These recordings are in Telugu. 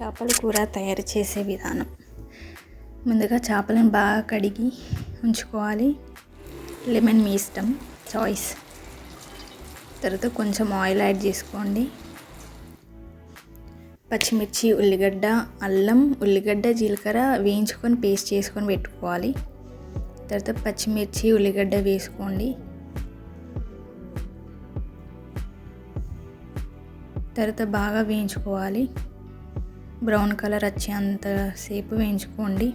చేపల కూర తయారు చేసే విధానం. ముందుగా చేపలను బాగా కడిగి ఉంచుకోవాలి. లెమన్ మీ ఇష్టం, చాయిస్. తర్వాత కొంచెం ఆయిల్ యాడ్ చేసుకోండి. పచ్చిమిర్చి, ఉల్లిగడ్డ, అల్లం, ఉల్లిగడ్డ, జీలకర్ర వేయించుకొని పేస్ట్ చేసుకొని పెట్టుకోవాలి. తర్వాత పచ్చిమిర్చి, ఉల్లిగడ్డ వేసుకోండి. తర్వాత బాగా వేయించుకోవాలి. బ్రౌన్ కలర్ వచ్చేంతసేపు వేయించుకోండి.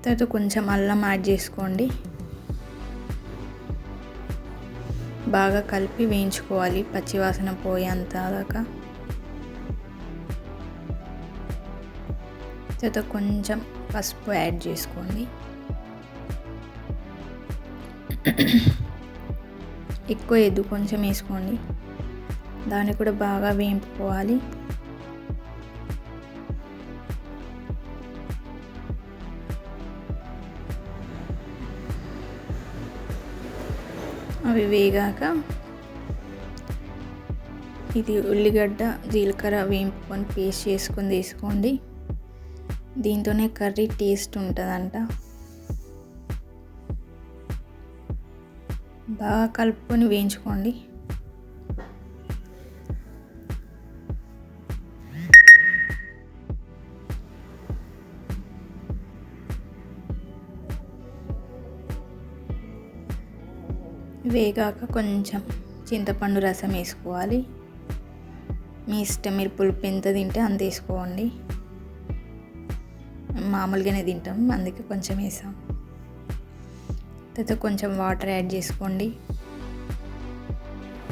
తర్వాత కొంచెం అల్లం యాడ్ చేసుకోండి. బాగా కలిపి వేయించుకోవాలి పచ్చివాసన పోయేంత దాకా. తర్వాత కొంచెం పసుపు యాడ్ చేసుకోండి. ఎక్కువ వేయద్దు, కొంచెం వేసుకోండి. దాన్ని కూడా బాగా వేయించుకోవాలి. అవి వేగాక ఇది ఉల్లిగడ్డ, జీలకర్ర వేయించుకొని పేస్ట్ చేసుకొని తీసుకోండి. దీంతోనే కర్రీ టేస్ట్ ఉంటుందంట. బాగా కలుపుకొని వేయించుకోండి. వేగాక కొంచెం చింతపండు రసం వేసుకోవాలి. మీ ఇష్టం, మీరు పులుపు ఎంత తింటే అంత వేసుకోండి. మామూలుగానే తింటాం, అందుకే కొంచెం వేసాం. తర్వాత కొంచెం వాటర్ యాడ్ చేసుకోండి.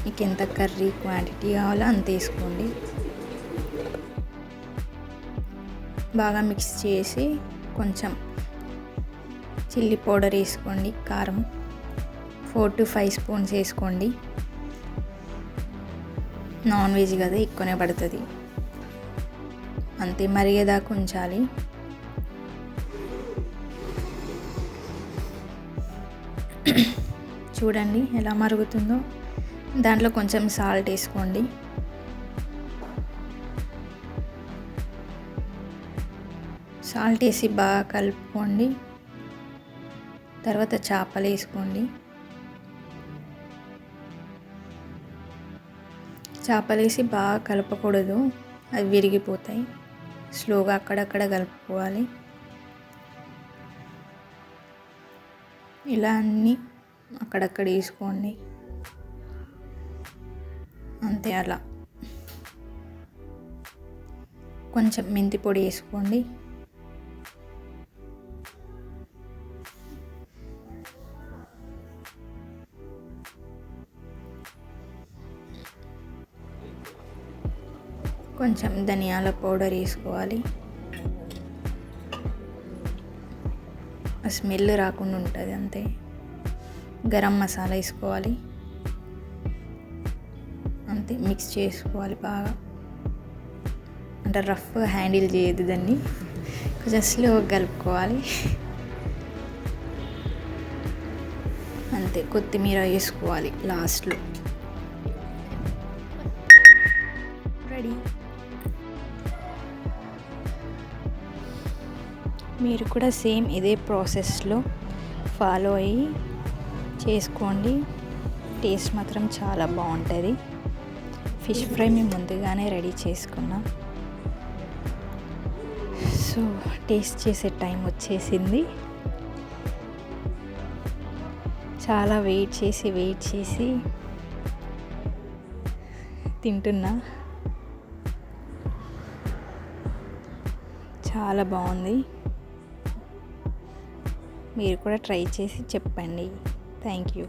మీకు ఎంత కర్రీ క్వాంటిటీ కావాలో అంత వేసుకోండి. బాగా మిక్స్ చేసి కొంచెం చిల్లీ పౌడర్ వేసుకోండి. కారం 4 to 5 స్పూన్స్ వేసుకోండి. నాన్ వెజ్ కదా, ఎక్కువనే పడుతుంది. అంతే, మరిగేదాకా ఉంచాలి. చూడండి ఎలా మరుగుతుందో. దాంట్లో కొంచెం సాల్ట్ వేసుకోండి. సాల్ట్ వేసి బాగా కలుపుకోండి. తర్వాత చేపలు వేసుకోండి. చేపలు వేసి బాగా కలపకూడదు, అవి విరిగిపోతాయి. స్లోగా అక్కడక్కడ కలుపుకోవాలి. ఇలా అన్నీ అక్కడక్కడ వేసుకోండి. అంతే, అలా. కొంచెం మెంతి పొడి వేసుకోండి. కొంచెం ధనియాల పౌడర్ వేసుకోవాలి. స్మెల్ రాకుండా ఉంటుంది, అంతే. గరం మసాలా వేసుకోవాలి. అంతే, మిక్స్ చేసుకోవాలి బాగా. అంటే రఫ్గా హ్యాండిల్ చేయొద్దు దాన్ని, కొంచెం స్లోగా కలుపుకోవాలి. అంతే, కొత్తిమీర వేసుకోవాలి లాస్ట్లో. రెడీ. మీరు కూడా సేమ్ ఇదే ప్రాసెస్లో ఫాలో అయ్యి చేసుకోండి. టేస్ట్ మాత్రం చాలా బాగుంటుంది. ఫిష్ ఫ్రై మేము ముందుగానే రెడీ చేసుకున్నాం. సో టేస్ట్ చేసే టైం వచ్చేసింది. చాలా వెయిట్ చేసి తింటున్నా. చాలా బాగుంది. మీరు కూడా ట్రై చేసి చెప్పండి. Thank you.